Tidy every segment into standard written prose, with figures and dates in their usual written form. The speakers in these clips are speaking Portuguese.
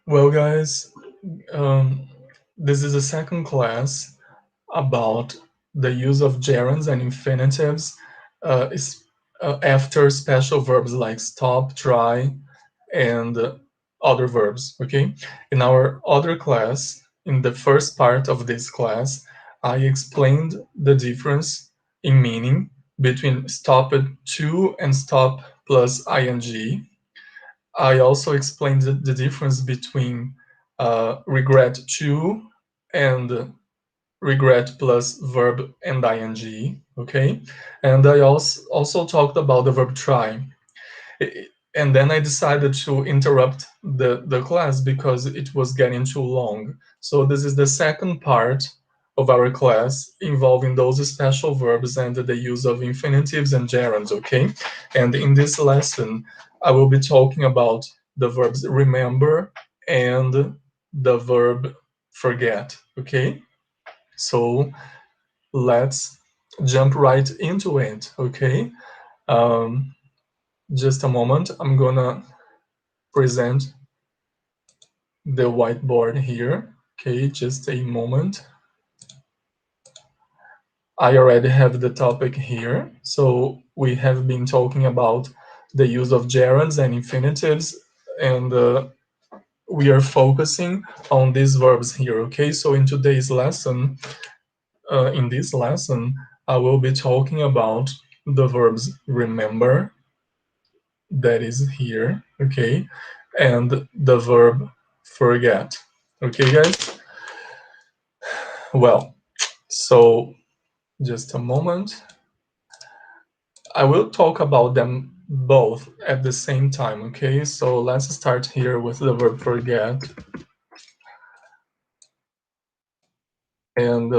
Well, guys, um, this is the second class about the use of gerunds and infinitives after special verbs like stop, try, and other verbs. Okay. In our other class, in the first part of this class, I explained the difference in meaning between stop to and stop plus ing. I also explained the difference between regret to and regret plus verb and ing. Okay, and I also talked about the verb try. And then I decided to interrupt the class because it was getting too long. So this is the second part of our class involving those special verbs and the use of infinitives and gerunds, okay? And in this lesson, I will be talking about the verbs remember and the verb forget, okay? So let's jump right into it, okay? Um, just a moment, I'm gonna present the whiteboard here. Okay, just a moment. I already have the topic here. So we have been talking about the use of gerunds and infinitives, and we are focusing on these verbs here. Okay, so in today's lesson, in this lesson, I will be talking about the verbs remember, that is here, okay, and the verb forget. Okay, guys? Well, so just a moment. I will talk about them both at the same time, okay? So let's start here with the verb forget. And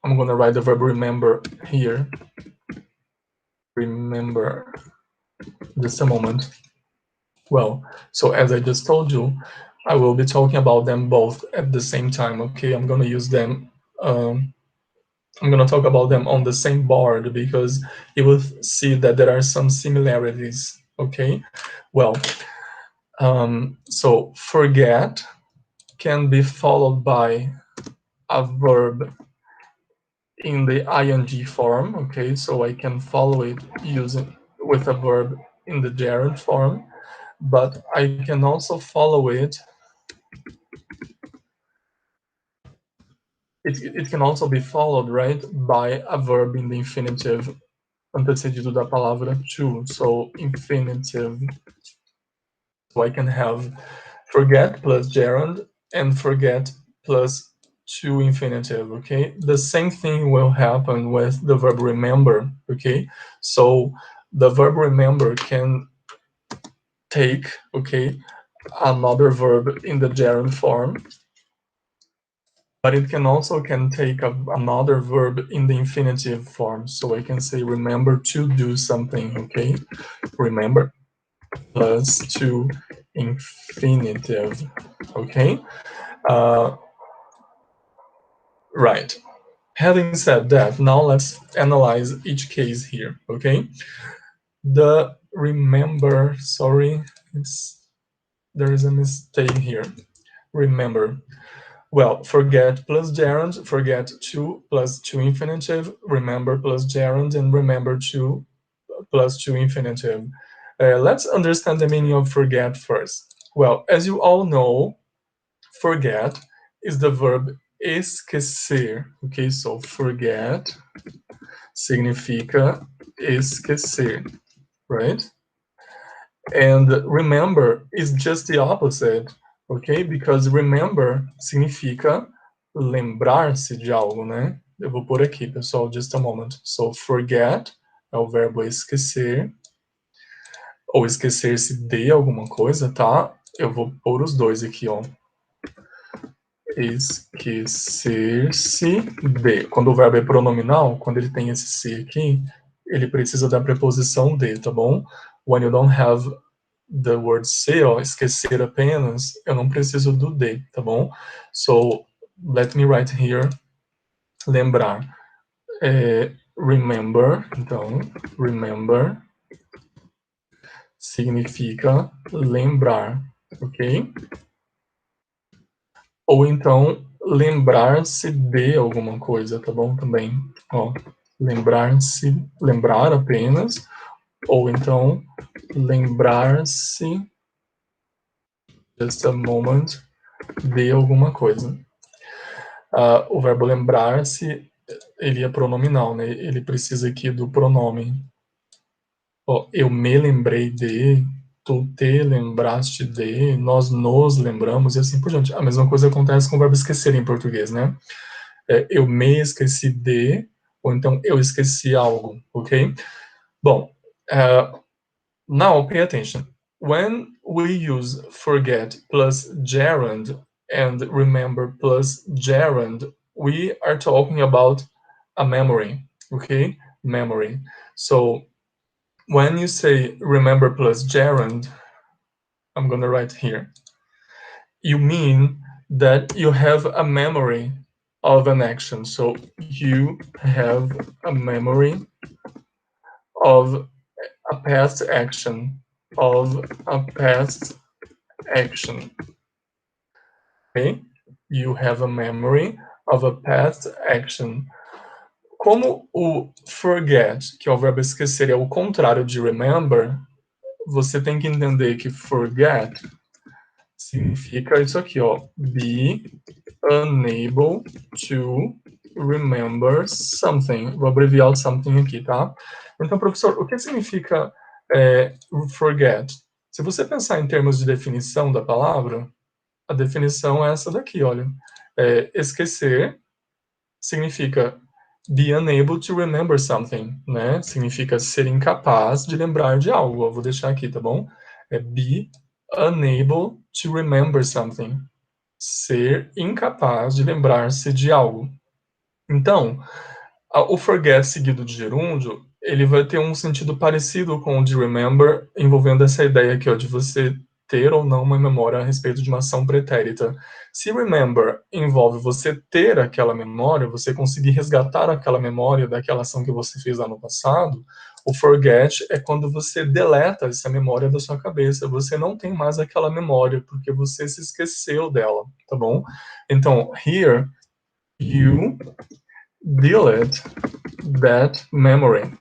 I'm gonna write the verb remember here. Remember, just a moment. Well, so as I just told you, I will be talking about them both at the same time, okay? I'm gonna use them, I'm gonna talk about them on the same board because you will see that there are some similarities, okay? Well, so forget can be followed by a verb in the ing form, okay? So I can follow it using with a verb in the gerund form, but I can also follow it can also be followed, right, by a verb in the infinitive antecedido da palavra to. So infinitive. So I can have forget plus gerund and forget plus to infinitive, okay? The same thing will happen with the verb remember, okay? So the verb remember can take, okay, another verb in the gerund form, but it can take another verb in the infinitive form. So I can say remember to do something, okay? Remember plus to infinitive, okay? Uh, right. Having said that, now let's analyze each case here, okay? The remember, sorry, there is a mistake here. Remember. Well, forget plus gerund, forget to plus to infinitive, remember plus gerund, and remember to plus to infinitive. Let's understand the meaning of forget first. Well, as you all know, forget is the verb esquecer. Okay, so forget significa esquecer, right? And remember is just the opposite, ok? Because remember significa lembrar-se de algo, né? Eu vou por aqui, pessoal, just a moment. So forget é o verbo esquecer, ou esquecer-se de alguma coisa, tá? Eu vou pôr os dois aqui, ó. Esquecer-se de. Quando o verbo é pronominal, quando ele tem esse se aqui, ele precisa da preposição de, tá bom? When you don't have the word se, ó, esquecer apenas, eu não preciso do de, tá bom? So, let me write here, lembrar. Remember, então, remember significa lembrar. ok? Ou então, lembrar-se de alguma coisa, tá bom? Também, ó, lembrar-se, lembrar apenas, ou então, lembrar-se, just a moment, de alguma coisa. O verbo lembrar-se, ele é pronominal, né? Ele precisa aqui do pronome. Ó, eu me lembrei de, tu te lembraste de, nós nos lembramos e assim por diante. A mesma coisa acontece com o verbo esquecer em português, né? Eu me esqueci de, ou então eu esqueci algo, ok? Bom, now pay attention. When we use forget plus gerund and remember plus gerund, we are talking about a memory, okay? Memory. So when you say remember plus gerund, I'm going to write here, you mean that you have a memory of an action. So you have a memory of a past action, of a past action. Okay? You have a memory of a past action. Como o forget, que é o verbo esquecer, é o contrário de remember, você tem que entender que forget significa isso aqui, ó, be unable to remember something. Vou abreviar o something aqui, tá? Então, professor, o que significa forget? Se você pensar em termos de definição da palavra, a definição é essa daqui, olha. Esquecer significa be unable to remember something, né? Significa ser incapaz de lembrar de algo. Eu vou deixar aqui, tá bom? Be unable to remember something. Ser incapaz de lembrar-se de algo. Então, o forget seguido de gerúndio, ele vai ter um sentido parecido com o de remember, envolvendo essa ideia aqui, ó, de você ter ou não uma memória a respeito de uma ação pretérita. Se remember envolve você ter aquela memória, você conseguir resgatar aquela memória daquela ação que você fez lá no passado, o forget é quando você deleta essa memória da sua cabeça. Você não tem mais aquela memória, porque você se esqueceu dela, tá bom? Então, here, you delete that memory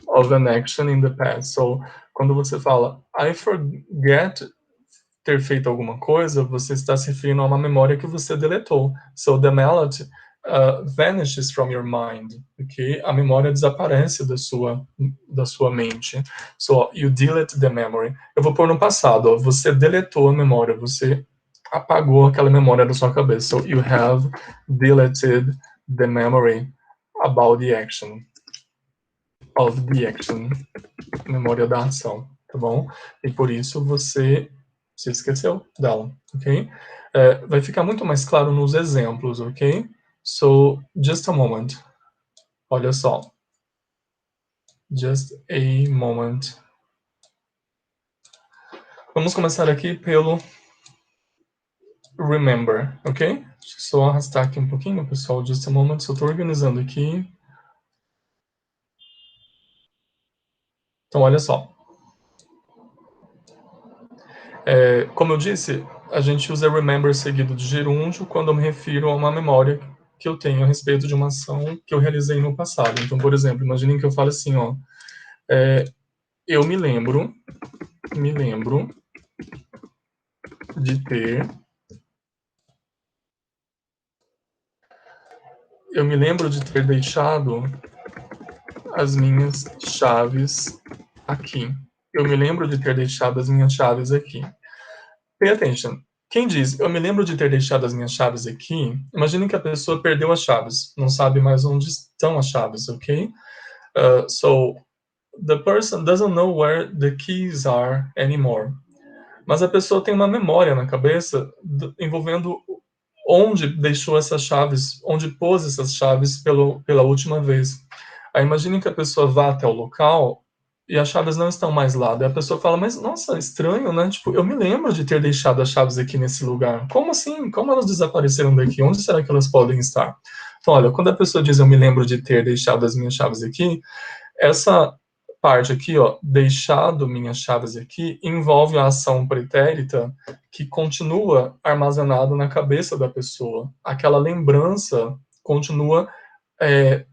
of an action in the past. So, quando você fala I forget ter feito alguma coisa, você está se referindo a uma memória que você deletou. So, the melody vanishes from your mind, ok? A memória desaparece da sua mente. So, you delete the memory. Eu vou pôr no passado, ó, você deletou a memória, você apagou aquela memória da sua cabeça. So, you have deleted the memory about the action. Of the action. Memória da ação, tá bom? E por isso você se esqueceu dela, ok? Vai ficar muito mais claro nos exemplos, ok? So, just a moment. Olha só. Just a moment. Vamos começar aqui pelo remember, ok? Deixa eu só arrastar aqui um pouquinho, pessoal. Just a moment. Só estou organizando aqui. Então, olha só. Como eu disse, a gente usa remember seguido de gerúndio quando eu me refiro a uma memória que eu tenho a respeito de uma ação que eu realizei no passado. Então, por exemplo, imaginem que eu falo assim, ó, eu me lembro de ter, deixado as minhas chaves aqui. Eu me lembro de ter deixado as minhas chaves aqui. Pay attention. Quem diz, eu me lembro de ter deixado as minhas chaves aqui, imagine que a pessoa perdeu as chaves, não sabe mais onde estão as chaves, ok? So, the person doesn't know where the keys are anymore. Mas a pessoa tem uma memória na cabeça envolvendo onde deixou essas chaves, onde pôs essas chaves pela última vez. Aí imagine que a pessoa vá até o local e as chaves não estão mais lá. Daí a pessoa fala, mas nossa, estranho, né? Tipo, eu me lembro de ter deixado as chaves aqui nesse lugar. Como assim? Como elas desapareceram daqui? Onde será que elas podem estar? Então, olha, quando a pessoa diz eu me lembro de ter deixado as minhas chaves aqui, essa parte aqui, ó, deixado minhas chaves aqui, envolve a ação pretérita que continua armazenado na cabeça da pessoa. Aquela lembrança continua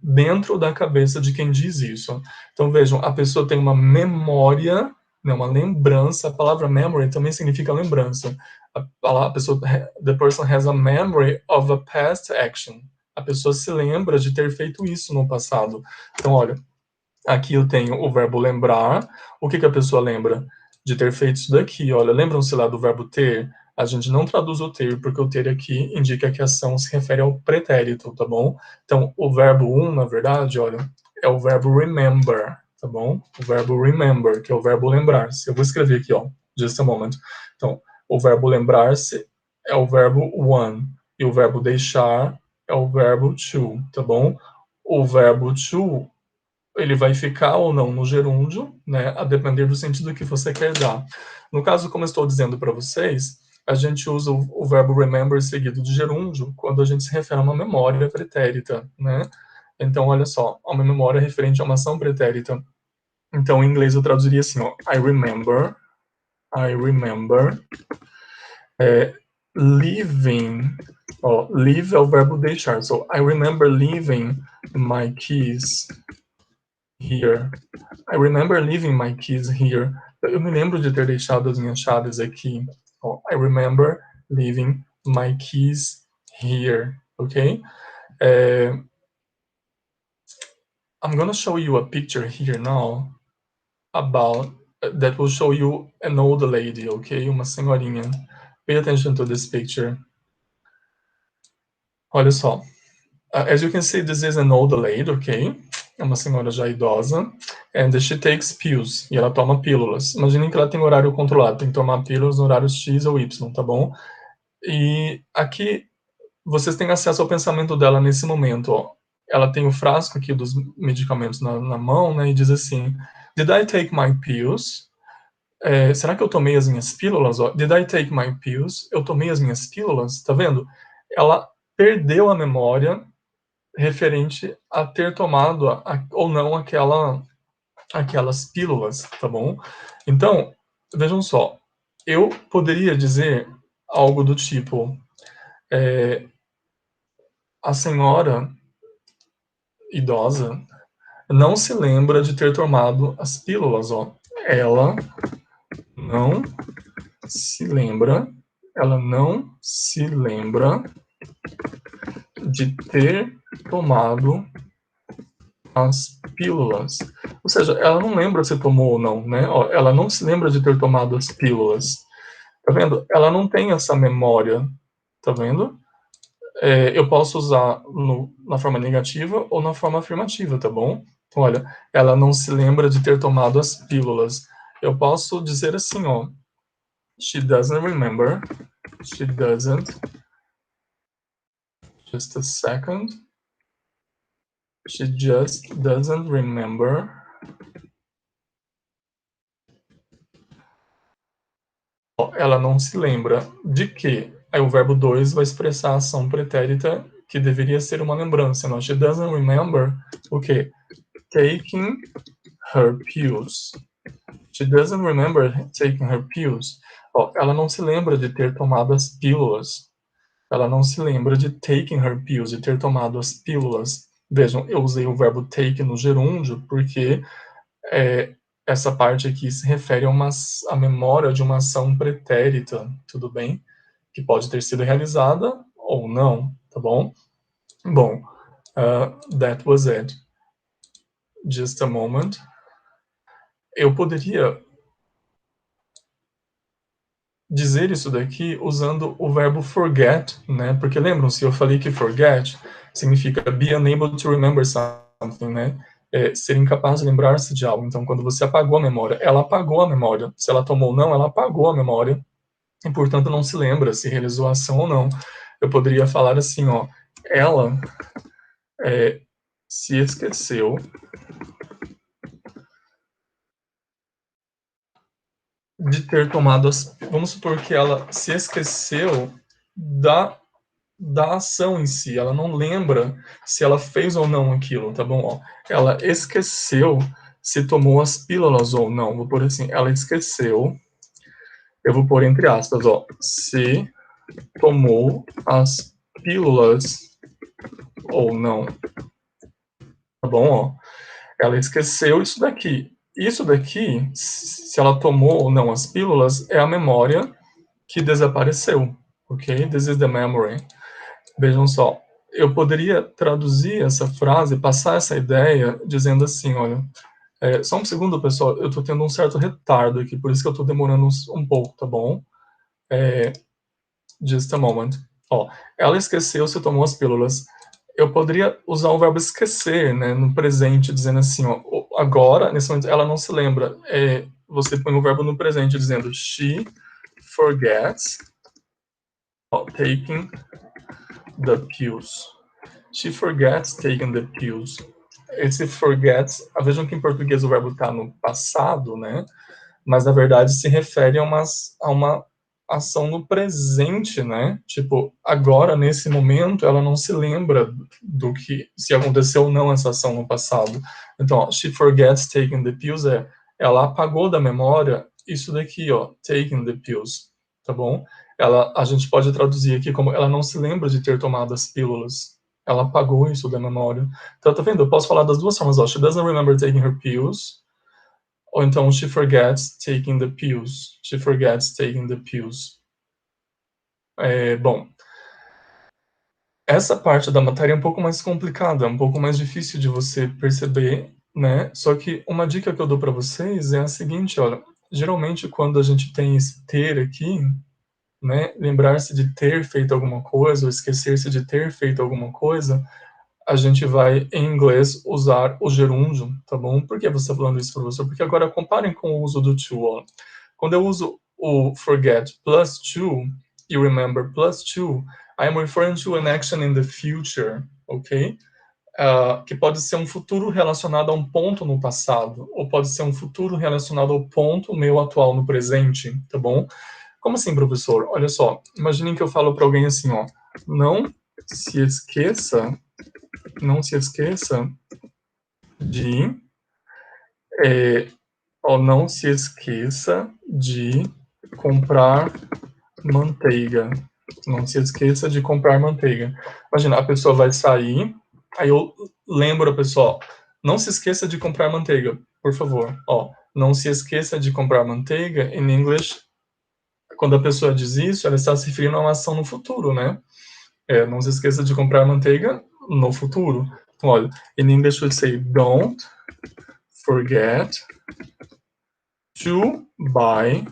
dentro da cabeça de quem diz isso. Então, vejam, a pessoa tem uma memória, né, uma lembrança. A palavra memory também significa lembrança. A pessoa, the person has a memory of a past action. A pessoa se lembra de ter feito isso no passado. Então, olha, aqui eu tenho o verbo lembrar. O que a pessoa lembra? De ter feito isso daqui. Olha, lembram-se lá do verbo ter? A gente não traduz o ter, porque o ter aqui indica que a ação se refere ao pretérito, tá bom? Então, o verbo na verdade, olha, é o verbo remember, tá bom? O verbo remember, que é o verbo lembrar-se. Eu vou escrever aqui, ó, just a moment. Então, o verbo lembrar-se é o verbo one, e o verbo deixar é o verbo to, tá bom? O verbo to ele vai ficar ou não no gerúndio, né, a depender do sentido que você quer dar. No caso, como eu estou dizendo para vocês, a gente usa o verbo remember seguido de gerúndio quando a gente se refere a uma memória pretérita, né? Então, olha só, uma memória referente a uma ação pretérita. Então, em inglês eu traduziria assim, ó, I remember, leaving, ó, leave é o verbo deixar, so I remember leaving my keys here. I remember leaving my keys here. Eu me lembro de ter deixado as minhas chaves aqui. Oh, I remember leaving my keys here. Okay? I'm gonna show you a picture here now about that will show you an old lady. Okay? Uma senhorinha. Pay attention to this picture. Olha só. As you can see, this is an old lady, ok? É uma senhora já idosa. And she takes pills. E ela toma pílulas. Imaginem que ela tem horário controlado. Tem que tomar pílulas no horário X ou Y, tá bom? E aqui vocês têm acesso ao pensamento dela nesse momento, ó. Ela tem o frasco aqui dos medicamentos na mão, né? E diz assim: Did I take my pills? Será que eu tomei as minhas pílulas? Ó? Did I take my pills? Eu tomei as minhas pílulas? Tá vendo? Ela perdeu a memória referente a ter tomado ou não aquelas pílulas, tá bom? Então, vejam só, eu poderia dizer algo do tipo, a senhora idosa não se lembra de ter tomado as pílulas, ó. Ela não se lembra, ela não se lembra de ter tomado as pílulas. Ou seja, ela não lembra se tomou ou não, né? Ó, ela não se lembra de ter tomado as pílulas. Tá vendo? Ela não tem essa memória. Tá vendo? Eu posso usar na forma negativa ou na forma afirmativa, tá bom? Então, olha, ela não se lembra de ter tomado as pílulas. Eu posso dizer assim, ó. She doesn't remember. She doesn't. Just a second. She just doesn't remember. Ela não se lembra de que. Aí o verbo 2 vai expressar a ação pretérita que deveria ser uma lembrança. Não? She doesn't remember o quê? Taking her pills. She doesn't remember taking her pills. Ela não se lembra de ter tomado as pílulas. Ela não se lembra de taking her pills, de ter tomado as pílulas. Vejam, eu usei o verbo take no gerúndio porque essa parte aqui se refere a memória de uma ação pretérita, tudo bem? Que pode ter sido realizada ou não, tá bom? Bom, that was it. Just a moment. Eu poderia dizer isso daqui usando o verbo forget, né? Porque lembram-se, eu falei que forget significa be unable to remember something, né? Ser incapaz de lembrar-se de algo. Então, quando você apagou a memória, ela apagou a memória. Se ela tomou ou não, ela apagou a memória. E, portanto, não se lembra se realizou a ação ou não. Eu poderia falar assim, ó. Ela se esqueceu de ter tomado as... Vamos supor que ela se esqueceu da ação em si, ela não lembra se ela fez ou não aquilo, tá bom? Ó, ela esqueceu se tomou as pílulas ou não. Vou pôr assim, ela esqueceu. Eu vou pôr entre aspas, ó, se tomou as pílulas ou não. Tá bom, ó. Ela esqueceu isso daqui. Isso daqui, se ela tomou ou não as pílulas, é a memória que desapareceu, ok? This is the memory. Vejam só, eu poderia traduzir essa frase, passar essa ideia, dizendo assim, olha, só um segundo, pessoal, eu tô tendo um certo retardo aqui, por isso que eu tô demorando um pouco, tá bom? Just a moment. Ó, ela esqueceu se tomou as pílulas. Eu poderia usar o verbo esquecer, né, no presente, dizendo assim, ó, agora, nesse momento, ela não se lembra. Você põe o verbo no presente, dizendo she forgets taking the pills. She forgets taking the pills. Esse forgets, vejam que em português o verbo está no passado, né? Mas na verdade se refere a uma ação no presente, né? Tipo, agora, nesse momento, ela não se lembra do que, se aconteceu ou não essa ação no passado. Então, ó, she forgets taking the pills ela apagou da memória isso daqui, ó, taking the pills, tá bom? A gente pode traduzir aqui como ela não se lembra de ter tomado as pílulas. Ela apagou isso da memória. Então, tá vendo? Eu posso falar das duas formas, ó. She doesn't remember taking her pills. Ou então, she forgets taking the pills. She forgets taking the pills. Bom, essa parte da matéria é um pouco mais complicada, um pouco mais difícil de você perceber, né? Só que uma dica que eu dou para vocês é a seguinte, olha, geralmente quando a gente tem esse ter aqui, né, lembrar-se de ter feito alguma coisa ou esquecer-se de ter feito alguma coisa, a gente vai, em inglês, usar o gerúndio, tá bom? Por que você está falando isso, professor? Porque agora comparem com o uso do to. Ó. Quando eu uso o forget plus to e remember plus to, I am referring to an action in the future, ok? Que pode ser um futuro relacionado a um ponto no passado, ou pode ser um futuro relacionado ao ponto meu atual no presente, tá bom? Como assim, professor? Olha só, imaginem que eu falo para alguém assim, ó, não se esqueça de não se esqueça de comprar manteiga. Não se esqueça de comprar manteiga. Imagina, a pessoa vai sair, aí eu lembro a pessoa, não se esqueça de comprar manteiga, por favor. Ó, não se esqueça de comprar manteiga, em inglês, quando a pessoa diz isso, ela está se referindo a uma ação no futuro, né? Não se esqueça de comprar manteiga no futuro. Então, olha, in English we say don't forget to buy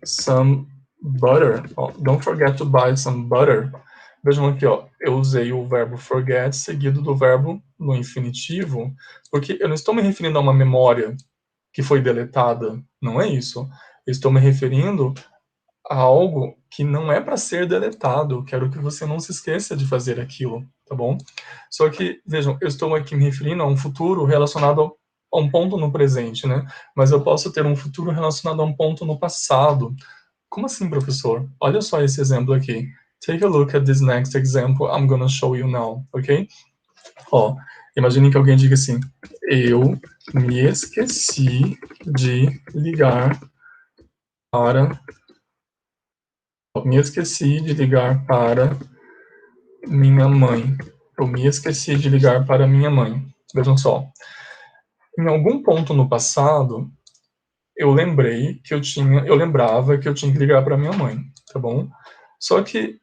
some butter. Oh, don't forget to buy some butter. Vejam aqui, ó, eu usei o verbo forget seguido do verbo no infinitivo, porque eu não estou me referindo a uma memória que foi deletada, não é isso. Eu estou me referindo a algo que não é para ser deletado. Quero que você não se esqueça de fazer aquilo, tá bom? Só que, vejam, eu estou aqui me referindo a um futuro relacionado a um ponto no presente, né? Mas eu posso ter um futuro relacionado a um ponto no passado. Como assim, professor? Olha só esse exemplo aqui. Take a look at this next example I'm gonna show you now, ok? Ó, imagine que alguém diga assim, eu me esqueci de ligar para me esqueci de ligar para minha mãe. Eu me esqueci de ligar para minha mãe. Vejam só. Em algum ponto no passado, eu lembrava que eu tinha que ligar para minha mãe, tá bom? Só que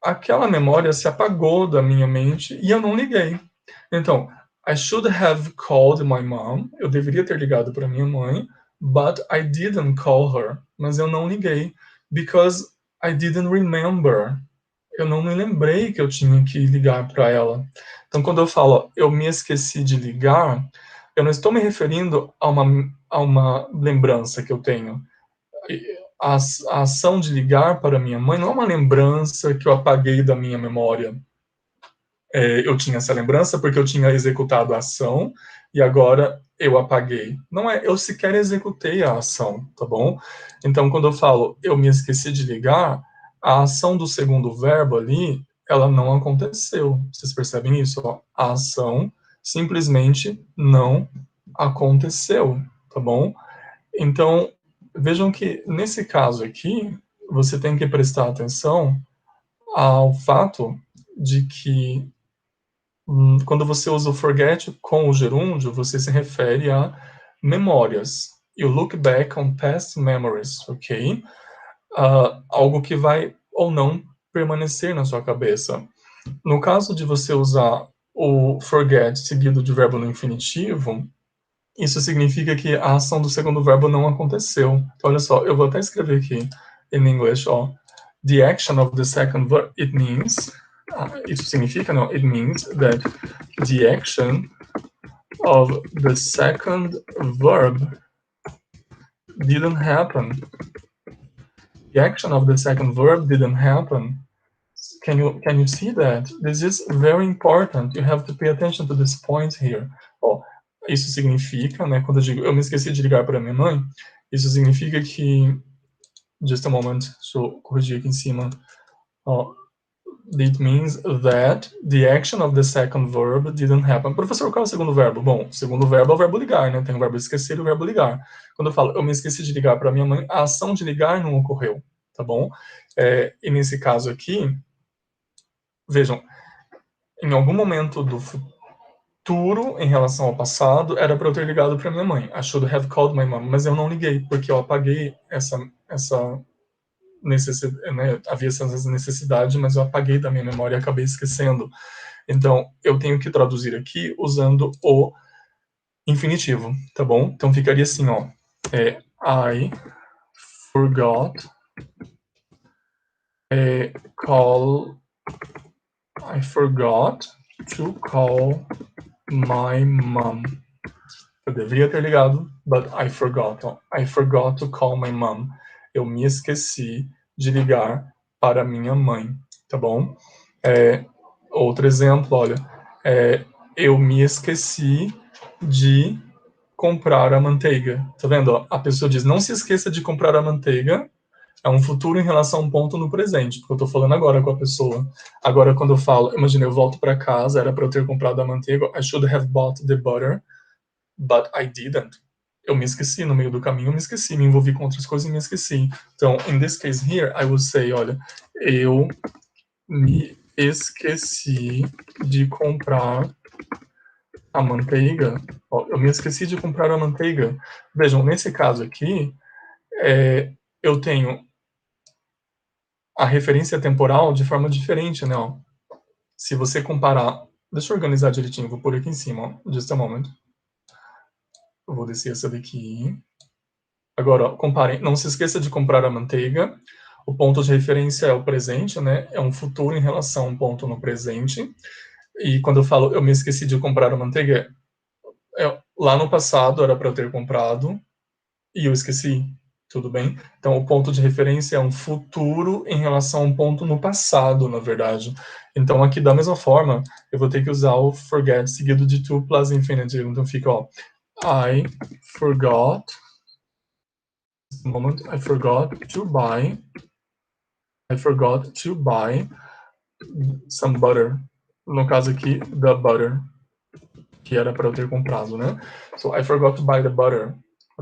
aquela memória se apagou da minha mente e eu não liguei. Então, I should have called my mom. Eu deveria ter ligado para minha mãe, but I didn't call her. Mas eu não liguei because I didn't remember. Eu não me lembrei que eu tinha que ligar para ela. Então, quando eu falo eu me esqueci de ligar, eu não estou me referindo a uma lembrança que eu tenho. A ação de ligar para minha mãe não é uma lembrança que eu apaguei da minha memória. Eu tinha essa lembrança porque eu tinha executado a ação e agora eu apaguei. Não é, eu sequer executei a ação, tá bom? Então, quando eu falo eu me esqueci de ligar, a ação do segundo verbo ali, ela não aconteceu. Vocês percebem isso? Ó? A ação simplesmente não aconteceu, tá bom? Então, vejam que nesse caso aqui, você tem que prestar atenção ao fato de que quando você usa o forget com o gerúndio, você se refere a memórias. You look back on past memories, ok? Algo que vai ou não permanecer na sua cabeça. No caso de você usar o forget seguido de verbo no infinitivo, isso significa que a ação do segundo verbo não aconteceu. Então, olha só, eu vou até escrever aqui em inglês, ó. The action of the second verb, it means, isso significa, não, it means that the action of the second verb didn't happen. The action of the second verb didn't happen. Can you see that? This is very important. You have to pay attention to this point here. Ó, isso significa, né, quando eu digo eu me esqueci de ligar para minha mãe, isso significa que, just a moment, deixa eu corrigir aqui em cima. Ó, it means that the action of the second verb didn't happen. Professor, qual é o segundo verbo? Bom, o segundo verbo é o verbo ligar, né? Tem o verbo esquecer e o verbo ligar. Quando eu falo eu me esqueci de ligar para minha mãe, a ação de ligar não ocorreu, tá bom? E nesse caso aqui, vejam, em algum momento do futuro, em relação ao passado, era para eu ter ligado para minha mãe. I should have called my mom, mas eu não liguei, porque eu apaguei essa necessidade, né? Havia essa necessidade, mas eu apaguei da minha memória e acabei esquecendo. Então, eu tenho que traduzir aqui usando o infinitivo, tá bom? Então, ficaria assim, ó. I forgot to call my mom. Eu deveria ter ligado, but I forgot. I forgot to call my mom. Eu me esqueci de ligar para minha mãe, tá bom? Outro exemplo, olha. Eu me esqueci de comprar a manteiga. Tá vendo? A pessoa diz, não se esqueça de comprar a manteiga. É um futuro em relação a um ponto no presente, porque eu tô falando agora com a pessoa. Agora, quando eu falo, imagina, eu volto para casa, era para eu ter comprado a manteiga, I should have bought the butter, but I didn't. Eu me esqueci, no meio do caminho eu me esqueci, me envolvi com outras coisas e me esqueci. Então, in this case here, I will say, olha, eu me esqueci de comprar a manteiga. Eu me esqueci de comprar a manteiga. Vejam, nesse caso aqui, eu tenho a referência temporal de forma diferente, né? Ó. Se você comparar... Deixa eu organizar direitinho, vou pôr aqui em cima, ó. Just a moment. Eu vou descer essa daqui. Agora, ó, comparem. Não se esqueça de comprar a manteiga. O ponto de referência é o presente, né? É um futuro em relação a um ponto no presente. E quando eu falo eu me esqueci de comprar a manteiga, lá no passado era para eu ter comprado e eu esqueci. Tudo bem? Então, o ponto de referência é um futuro em relação a um ponto no passado, na verdade. Então, aqui, da mesma forma, eu vou ter que usar o forget seguido de to plus infinitive. Então, fica, ó, I forgot to buy some butter. No caso aqui, the butter, que era para eu ter comprado, né? So, I forgot to buy the butter.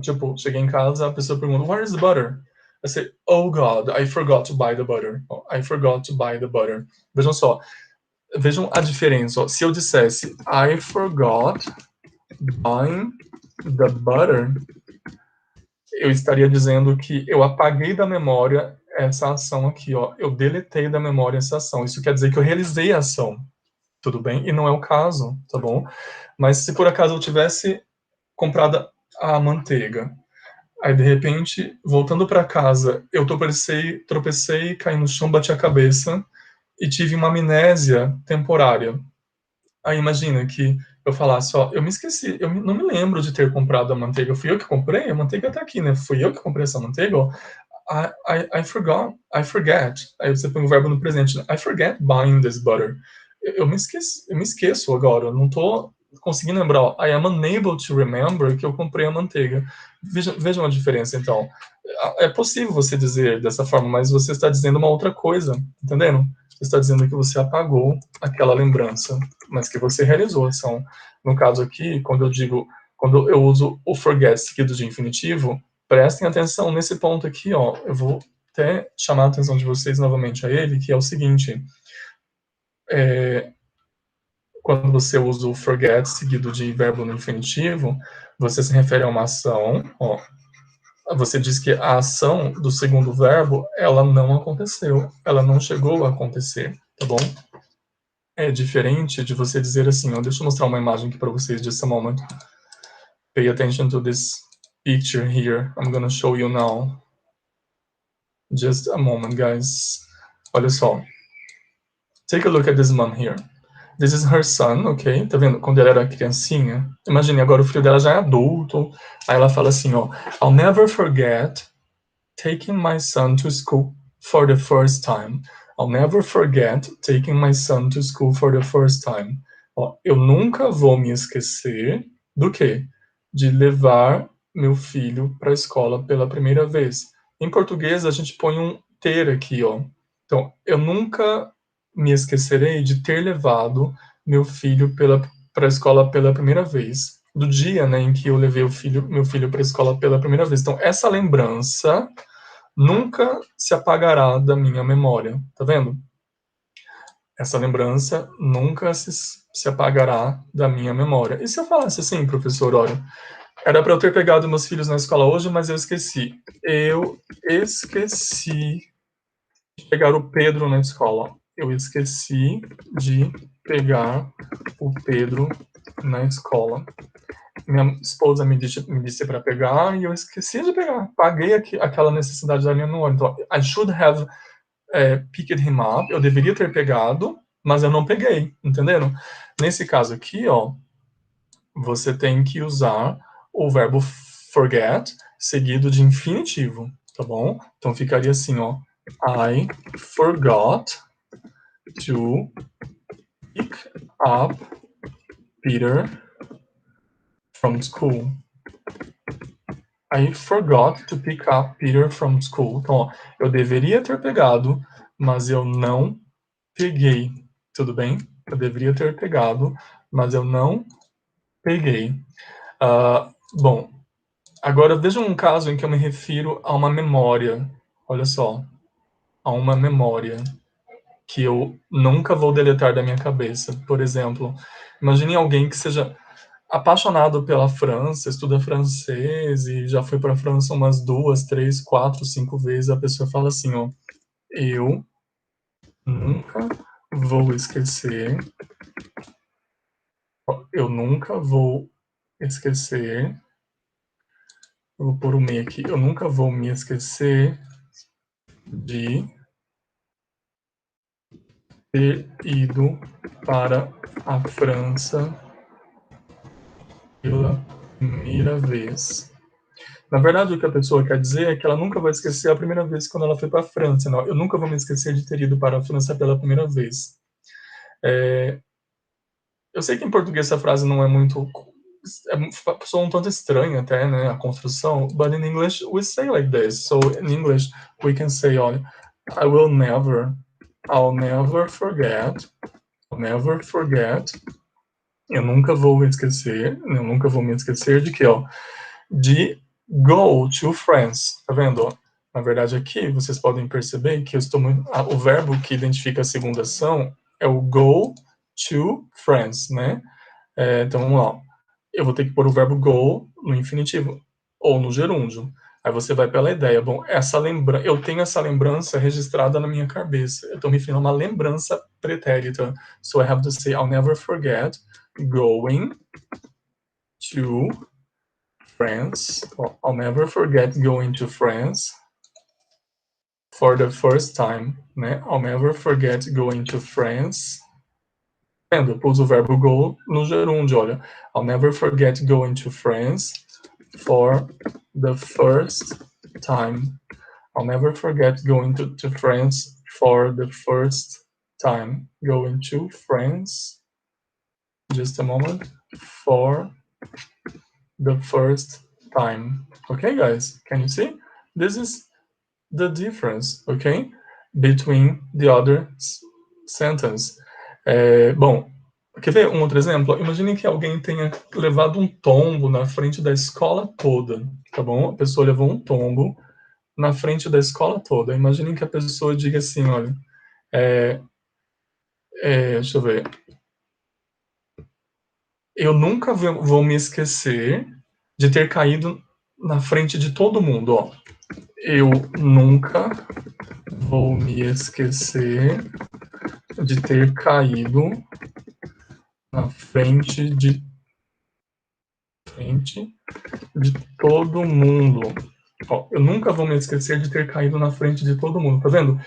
Tipo, cheguei em casa, a pessoa pergunta, where is the butter? I say, oh God, I forgot to buy the butter. I forgot to buy the butter. Vejam só, vejam a diferença. Ó. Se eu dissesse, I forgot buying the butter, eu estaria dizendo que eu apaguei da memória essa ação aqui, ó. Eu deletei da memória essa ação. Isso quer dizer que eu realizei a ação. Tudo bem? E não é o caso, tá bom? Mas se por acaso eu tivesse comprado a manteiga, aí de repente, voltando para casa, eu tropecei, caí no chão, bati a cabeça e tive uma amnésia temporária. Aí imagina que eu falasse, ó, eu me esqueci, não me lembro de ter comprado a manteiga, fui eu que comprei, a manteiga tá aqui, né? Fui eu que comprei essa manteiga, ó. I forget. Aí você põe o verbo no presente, I forget buying this butter. Eu me esqueço agora, eu não tô conseguindo lembrar, ó, I am unable to remember que eu comprei a manteiga. Vejam a diferença, então. É possível você dizer dessa forma, mas você está dizendo uma outra coisa, entendendo? Você está dizendo que você apagou aquela lembrança, mas que você realizou a ação. No caso aqui, quando eu digo quando eu uso o forget seguido de infinitivo, prestem atenção nesse ponto aqui, ó. Eu vou até chamar a atenção de vocês novamente a ele, que é o seguinte. Quando você usa o forget seguido de verbo no infinitivo, você se refere a uma ação, ó. Você diz que a ação do segundo verbo, ela não aconteceu, ela não chegou a acontecer, tá bom? É diferente de você dizer assim, ó, deixa eu mostrar uma imagem aqui para vocês just a moment. Pay attention to this picture here. I'm gonna show you now. Just a moment, guys. Olha só. Take a look at this mom here. This is her son, ok? Tá vendo? Quando ela era criancinha. Imagine, agora o filho dela já é adulto. Aí ela fala assim, ó. I'll never forget taking my son to school for the first time. I'll never forget taking my son to school for the first time. Ó, eu nunca vou me esquecer do quê? De levar meu filho para a escola pela primeira vez. Em português, a gente põe um ter aqui, ó. Então, eu nunca me esquecerei de ter levado meu filho para a escola pela primeira vez. Do dia, né, em que eu levei meu filho para a escola pela primeira vez. Então, essa lembrança nunca se apagará da minha memória. Tá vendo? Essa lembrança nunca se apagará da minha memória. E se eu falasse assim, professor, olha, era para eu ter pegado meus filhos na escola hoje, mas eu esqueci. Eu esqueci de pegar o Pedro na escola. Eu esqueci de pegar o Pedro na escola. Minha esposa me disse para pegar e eu esqueci de pegar. Paguei aquela necessidade da minha memória. Então, I should have picked him up. Eu deveria ter pegado, mas eu não peguei, entenderam? Nesse caso aqui, ó, você tem que usar o verbo forget seguido de infinitivo, tá bom? Então ficaria assim, ó. I forgot to pick up Peter from school. I forgot to pick up Peter from school. Então, ó, eu deveria ter pegado, mas eu não peguei. Tudo bem? Eu deveria ter pegado, mas eu não peguei. Bom, agora veja um caso em que eu me refiro a uma memória. Olha só. A uma memória que eu nunca vou deletar da minha cabeça. Por exemplo, imagine alguém que seja apaixonado pela França, estuda francês e já foi para a França umas 2, 3, 4, 5 vezes. A pessoa fala assim, ó, eu nunca vou esquecer, eu nunca vou esquecer, eu vou pôr o meio aqui, eu nunca vou me esquecer de ter ido para a França pela primeira vez. Na verdade, o que a pessoa quer dizer é que ela nunca vai esquecer a primeira vez quando ela foi para a França. Não, eu nunca vou me esquecer de ter ido para a França pela primeira vez. Eu sei que em português essa frase não é muito... soa um tanto estranha até, né, a construção, but in English we say like this. So in English we can say, olha, I'll never forget, eu nunca vou esquecer, eu nunca vou me esquecer de que, ó, de go to France, tá vendo? Na verdade aqui vocês podem perceber que o verbo que identifica a segunda ação é o go to France, né? Então vamos lá. Eu vou ter que pôr o verbo go no infinitivo ou no gerúndio. Aí você vai pela ideia. Bom, eu tenho essa lembrança registrada na minha cabeça. Eu estou me referindo a uma lembrança pretérita. So I have to say, I'll never forget going to France. I'll never forget going to France for the first time, né? I'll never forget going to France. Eu pus o verbo go no gerúndio, olha. I'll never forget going to France for the first time. I'll never forget going to France for the first time. Going to France, just a moment, for the first time. Okay, guys, can you see? This is the difference, okay, between the other sentence. Bom, Quer ver um outro exemplo? Imagine que alguém tenha levado um tombo na frente da escola toda, tá bom? A pessoa levou um tombo na frente da escola toda. Imagine que a pessoa diga assim, olha, deixa eu ver, eu nunca vou me esquecer de ter caído na frente de todo mundo, ó. Eu nunca vou me esquecer de ter caído na frente de todo mundo. Ó, eu nunca vou me esquecer de ter caído na frente de todo mundo. Tá vendo?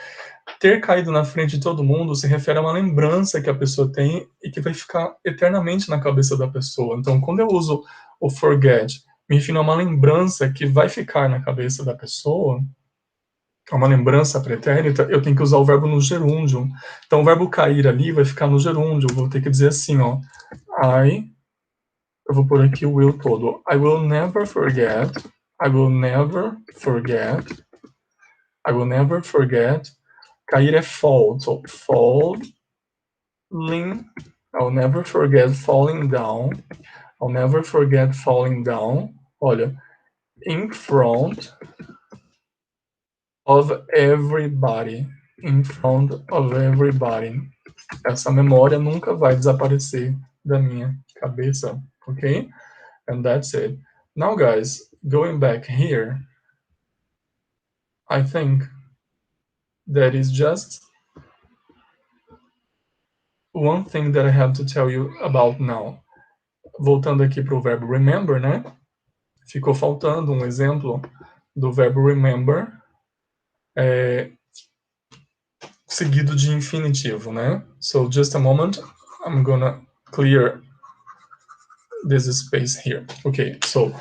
Ter caído na frente de todo mundo se refere a uma lembrança que a pessoa tem e que vai ficar eternamente na cabeça da pessoa. Então, quando eu uso o forget, me refiro a uma lembrança que vai ficar na cabeça da pessoa, é uma lembrança pretérita, eu tenho que usar o verbo no gerúndio. Então, o verbo cair ali vai ficar no gerúndio. Eu vou ter que dizer assim, ó. Eu vou pôr aqui o will todo. I will never forget. I will never forget. I will never forget. Cair é fall. So, falling. I'll never forget falling down. I'll never forget falling down. Olha, in front of everybody. In front of everybody. Essa memória nunca vai desaparecer da minha cabeça, ok? And that's it. Now, guys, going back here, I think that is just one thing that I have to tell you about now. Voltando aqui para o verbo remember, né? Ficou faltando um exemplo do verbo remember seguido de infinitivo, né? So just a moment, I'm gonna clear this space here. Ok, so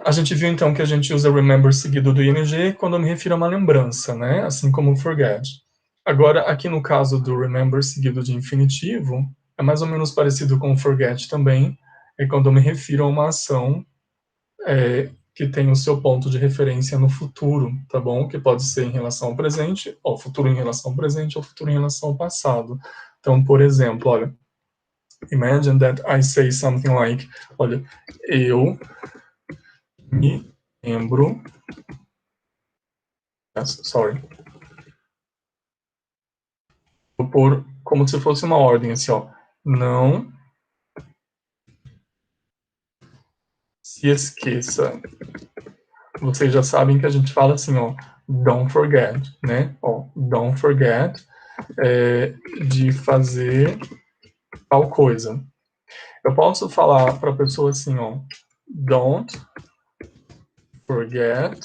a gente viu então que a gente usa remember seguido do ing quando eu me refiro a uma lembrança, né? Assim como forget. Agora, aqui no caso do remember seguido de infinitivo, é mais ou menos parecido com forget também, é quando eu me refiro a uma ação que tem o seu ponto de referência no futuro, tá bom? Que pode ser em relação ao presente, ou futuro em relação ao presente, ou futuro em relação ao passado. Então, por exemplo, olha, imagine that I say something like, olha, eu me lembro, sorry, vou pôr como se fosse uma ordem, assim, ó, não se esqueça. Vocês já sabem que a gente fala assim, ó, don't forget, né? Ó, don't forget de fazer tal coisa. Eu posso falar para a pessoa assim, ó, don't forget,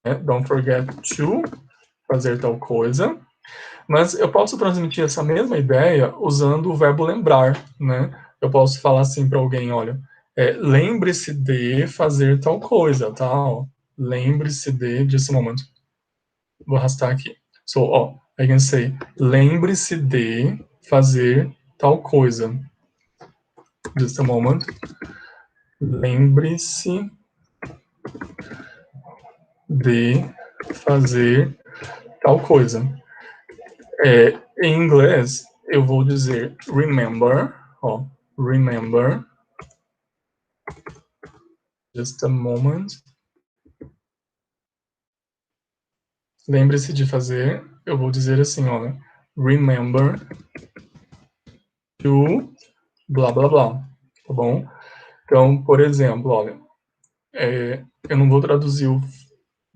né? Don't forget to fazer tal coisa. Mas eu posso transmitir essa mesma ideia usando o verbo lembrar, né? Eu posso falar assim para alguém, olha, lembre-se de fazer tal coisa, tá? Lembre-se desse momento. Vou arrastar aqui. So, I can say, lembre-se de fazer tal coisa. Just a moment. Lembre-se de fazer tal coisa. Em inglês, eu vou dizer remember, remember. Just a moment. Lembre-se de fazer, eu vou dizer assim, olha, remember to blá blá blá, tá bom? Então, por exemplo, olha, eu não vou traduzir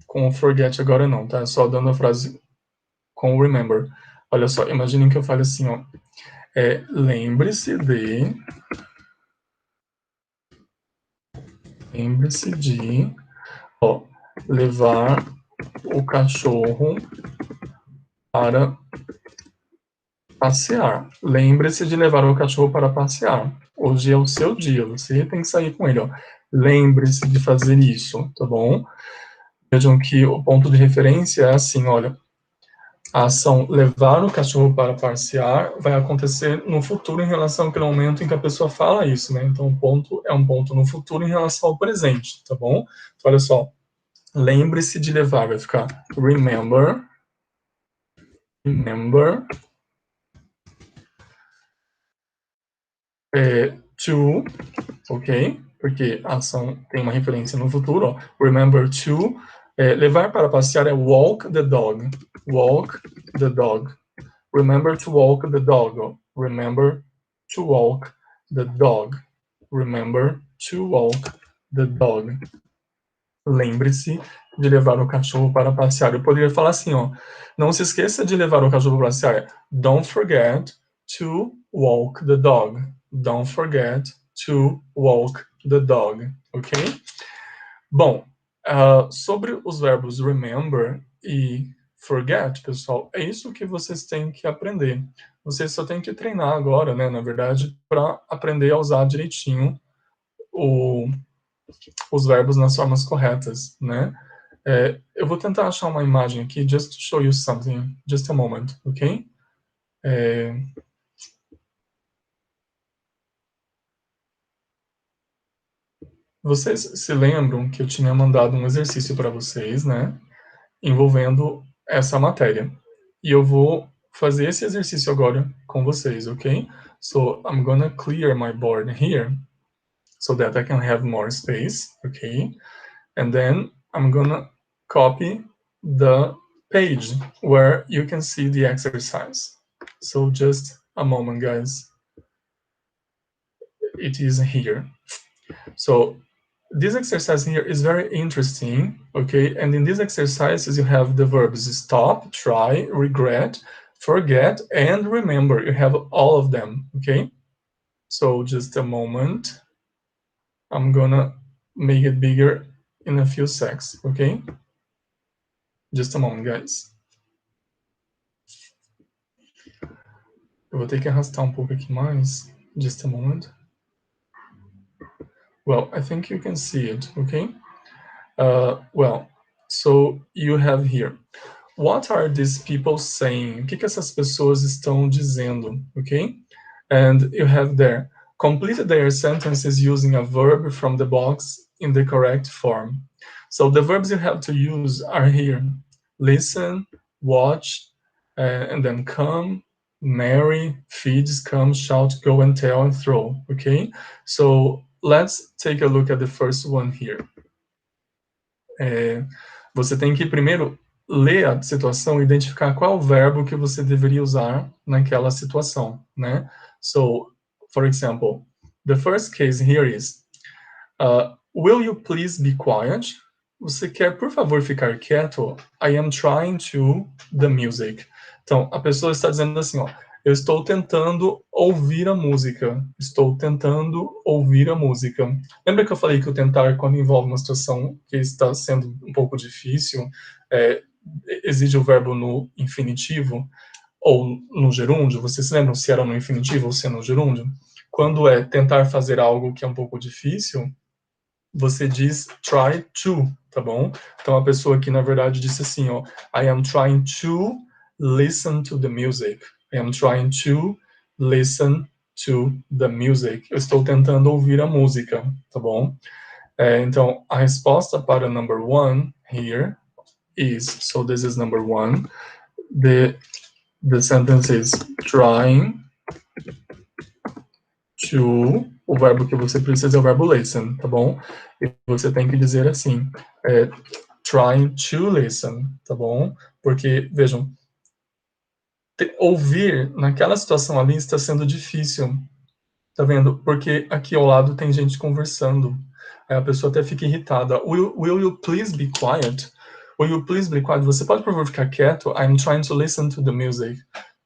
com o forget agora não, tá? Só dando a frase com o remember. Olha só, imaginem que eu fale assim, ó, lembre-se de levar o cachorro para passear. Lembre-se de levar o cachorro para passear. Hoje é o seu dia, você tem que sair com ele. Lembre-se de fazer isso, tá bom? Vejam que o ponto de referência é assim, olha, a ação levar o cachorro para passear vai acontecer no futuro em relação àquele momento em que a pessoa fala isso, né? Então, o ponto é um ponto no futuro em relação ao presente, tá bom? Então, olha só, lembre-se de levar, vai ficar remember To, ok? Porque a ação tem uma referência no futuro. Ó. Remember to. Levar para passear é walk the dog. Walk the dog. Remember to walk the dog. Ó. Remember to walk the dog. Remember to walk the dog. Lembre-se de levar o cachorro para passear. Eu poderia falar assim, ó. Não se esqueça de levar o cachorro para passear. Don't forget to walk the dog. Don't forget to walk the dog. Ok? Bom, sobre os verbos remember e forget, pessoal, é isso que vocês têm que aprender. Vocês só têm que treinar agora, né, na verdade, para aprender a usar direitinho os verbos nas formas corretas, né? Eu vou tentar achar uma imagem aqui, just to show you something, just a moment, ok? Vocês se lembram que eu tinha mandado um exercício para vocês, né? Envolvendo essa matéria. E eu vou fazer esse exercício agora com vocês, ok? So I'm gonna clear my board here so that I can have more space, okay? And then I'm gonna copy the page where you can see the exercise. So just a moment, guys. It is here. So this exercise here is very interesting, okay? And in these exercises, you have the verbs stop, try, regret, forget, and remember. You have all of them, okay? So just a moment. I'm gonna make it bigger in a few seconds, okay? Just a moment, guys. Eu vou ter que arrastar um pouco aqui mais. Just a moment. Well, I think you can see it, okay? Well, so you have here. What are these people saying? O que essas pessoas estão dizendo, okay? And you have there, complete their sentences using a verb from the box in the correct form. So the verbs you have to use are here. Listen, watch, and then come, marry, feeds, come, shout, go, and tell, and throw, okay? So let's take a look at the first one here. Você tem que primeiro ler a situação e identificar qual é o verbo que você deveria usar naquela situação, né? So, for example, the first case here is, will you please be quiet? Você quer, por favor, ficar quieto? I am trying to the music. Então, a pessoa está dizendo assim, ó, eu estou tentando ouvir a música. Estou tentando ouvir a música. Lembra que eu falei que o tentar, quando envolve uma situação que está sendo um pouco difícil, exige o verbo no infinitivo ou no gerúndio? Vocês se lembram se era no infinitivo ou se é no gerúndio? Quando é tentar fazer algo que é um pouco difícil, você diz try to, tá bom? Então a pessoa aqui, na verdade, disse assim, ó, I am trying to listen to the music. I am trying to listen to the music. Eu estou tentando ouvir a música, tá bom? Então, a resposta para number one here is, so this is number one, the sentence is trying to, o verbo que você precisa é o verbo listen, tá bom? E você tem que dizer assim, trying to listen, tá bom? Porque, vejam, ouvir naquela situação ali está sendo difícil, tá vendo? Porque aqui ao lado tem gente conversando. Aí a pessoa até fica irritada. Will you please be quiet? Will you please be quiet? Você pode, por favor, ficar quieto? I'm trying to listen to the music.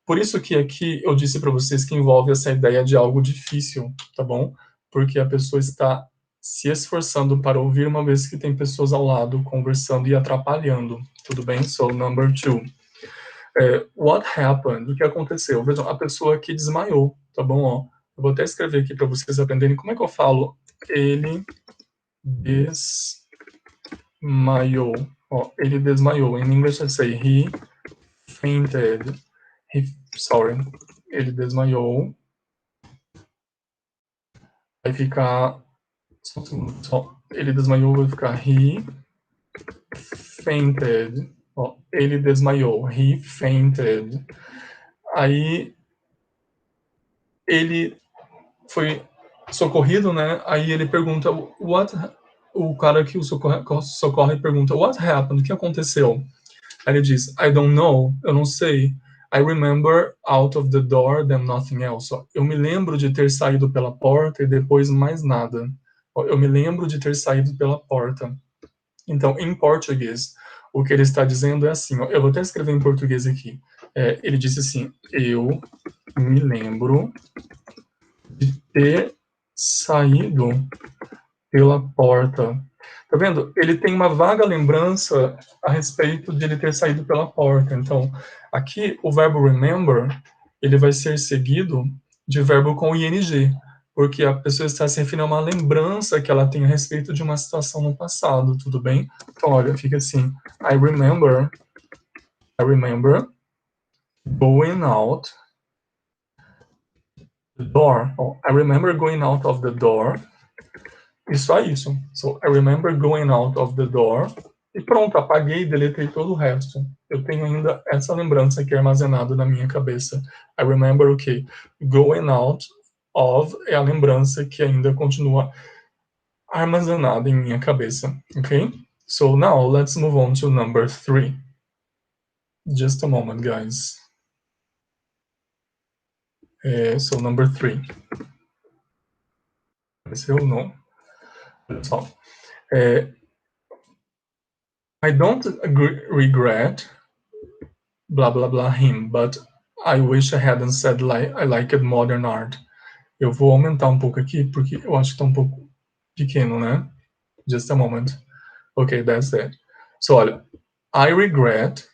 Por isso que aqui eu disse para vocês que envolve essa ideia de algo difícil, tá bom? Porque a pessoa está se esforçando para ouvir, uma vez que tem pessoas ao lado conversando e atrapalhando. Tudo bem? So, number two. What happened? O que aconteceu? Vejam, a pessoa aqui desmaiou, tá bom? Ó, eu vou até escrever aqui para vocês aprenderem como é que eu falo. Ele desmaiou. Ó, ele desmaiou. In English I say he fainted. Sorry. Ele desmaiou. Vai ficar. Só, ele desmaiou, vai ficar he fainted. Ó, ele desmaiou. He fainted. Aí ele foi socorrido, né? Aí ele pergunta, o cara que o socorre pergunta, what happened? O que aconteceu? Aí ele diz, I don't know, eu não sei. I remember out of the door, then nothing else. Eu me lembro de ter saído pela porta e depois mais nada. Eu me lembro de ter saído pela porta. Então, em português, o que ele está dizendo é assim, ó, eu vou até escrever em português aqui. Ele disse assim, eu me lembro de ter saído pela porta. Tá vendo? Ele tem uma vaga lembrança a respeito de ele ter saído pela porta. Então, aqui o verbo remember, ele vai ser seguido de verbo com ing, porque a pessoa está se referindo a uma lembrança que ela tem a respeito de uma situação no passado, tudo bem? Então, olha, fica assim, I remember going out the door. Oh, I remember going out of the door. E só isso. So, I remember going out of the door. E pronto, apaguei e deletei todo o resto. Eu tenho ainda essa lembrança aqui armazenada na minha cabeça. I remember o quê? Going out of é a lembrança que ainda continua armazenada em minha cabeça. Ok? So now let's move on to number 3. Just a moment, guys. So number 3. Apareceu? Não. Pessoal. I don't regret blah blah blah him, but I wish I hadn't said I liked modern art. Eu vou aumentar um pouco aqui porque eu acho que tá um pouco pequeno, né? Just a moment. Okay, that's it. So, olha, I regret.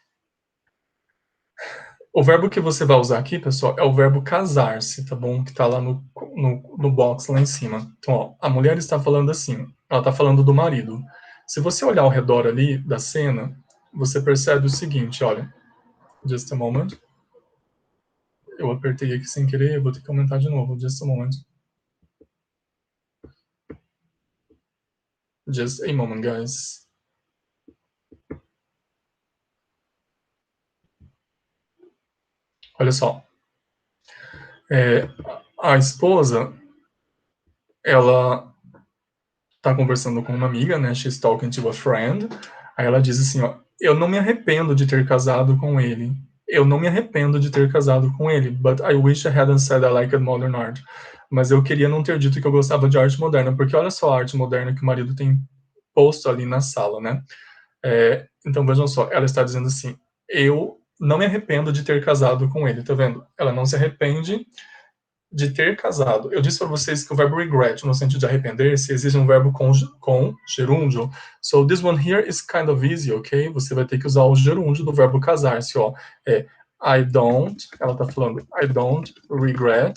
O verbo que você vai usar aqui, pessoal, é o verbo casar-se, tá bom? Que tá lá no box lá em cima. Então, ó, a mulher está falando assim, ela tá falando do marido. Se você olhar ao redor ali da cena, você percebe o seguinte, olha. Just a moment. Eu apertei aqui sem querer, eu vou ter que aumentar de novo. Just a moment. Just a moment, guys. Olha só. A esposa, ela tá conversando com uma amiga, né? She's talking to a friend. Aí ela diz assim, ó, eu não me arrependo de ter casado com ele. Eu não me arrependo de ter casado com ele, but I wish I hadn't said I liked modern art. Mas eu queria não ter dito que eu gostava de arte moderna, porque olha só a arte moderna que o marido tem posto ali na sala, né? Então vejam só, ela está dizendo assim, eu não me arrependo de ter casado com ele, tá vendo? Ela não se arrepende de ter casado. Eu disse para vocês que o verbo regret, no sentido de arrepender-se, exige um verbo com gerúndio. So this one here is kind of easy, ok? Você vai ter que usar o gerúndio do verbo casar-se, ó. I don't, ela tá falando, I don't regret,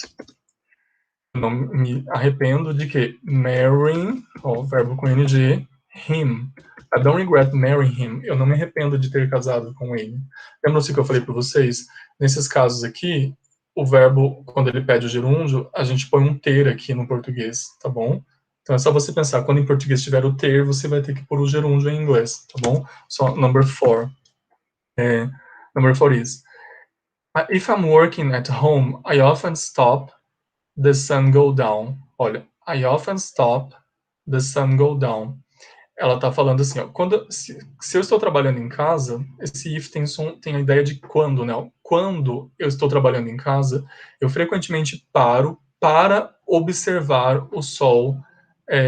não me arrependo de que marrying, ó, verbo com ing, him. I don't regret marrying him. Eu não me arrependo de ter casado com ele. Lembra-se que eu falei para vocês? Nesses casos aqui, o verbo, quando ele pede o gerúndio, a gente põe um ter aqui no português, tá bom? Então é só você pensar, quando em português tiver o ter, você vai ter que pôr o gerúndio em inglês, tá bom? So, number 4. Number 4 is, if I'm working at home, I often stop the sun go down. Olha, I often stop the sun go down. Ela tá falando assim, ó, se eu estou trabalhando em casa, esse if tem a ideia de quando, né? Quando eu estou trabalhando em casa, eu frequentemente paro para observar o sol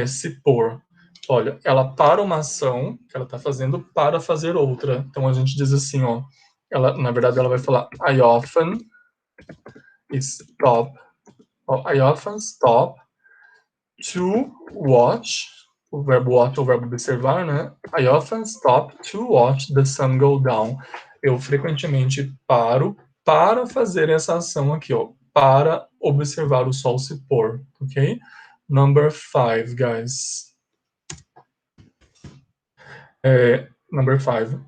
se pôr. Olha, ela para uma ação que ela está fazendo para fazer outra. Então a gente diz assim, ó, na verdade ela vai falar I often stop. I often stop to watch, o verbo watch é o verbo observar, né? I often stop to watch the sun go down. Eu frequentemente paro para fazer essa ação aqui, ó, para observar o sol se pôr, ok? Number 5, guys. Number 5.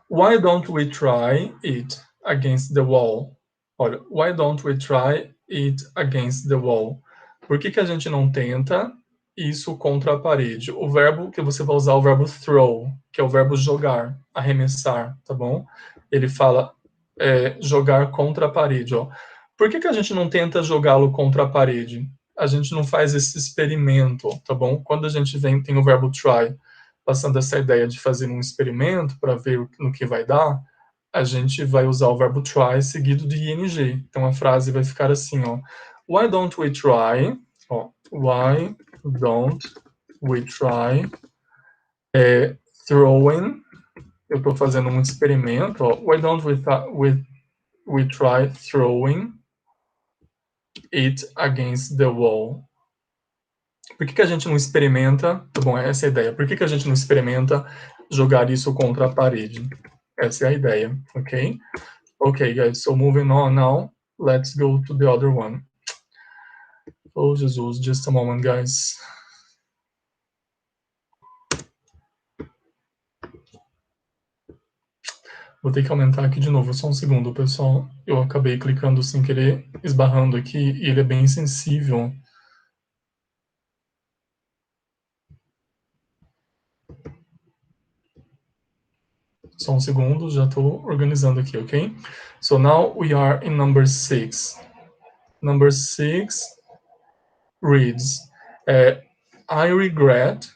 Why don't we try it against the wall? Olha, why don't we try it against the wall? Por que a gente não tenta isso contra a parede? O verbo que você vai usar é o verbo throw, que é o verbo jogar, arremessar, tá bom? Ele fala jogar contra a parede, ó. Por que a gente não tenta jogá-lo contra a parede? a gente não faz esse experimento, tá bom? Quando a gente tem o verbo try, passando essa ideia de fazer um experimento para ver no que vai dar, a gente vai usar o verbo try seguido de ing. Então a frase vai ficar assim, ó. Why don't we try? Ó, why don't we try throwing? Eu estou fazendo um experimento, ó. Why don't we try throwing it against the wall? Por que a gente não experimenta? Tá bom, essa é a ideia. Por que a gente não experimenta jogar isso contra a parede? Essa é a ideia, ok? Okay, guys, so moving on now, let's go to the other one. Oh, Jesus, just a moment, guys. Vou ter que aumentar aqui de novo, só um segundo, pessoal. Eu acabei clicando sem querer, esbarrando aqui, e ele é bem sensível. Só um segundo, já estou organizando aqui, ok? So now we are in number 6. Number 6 reads, I regret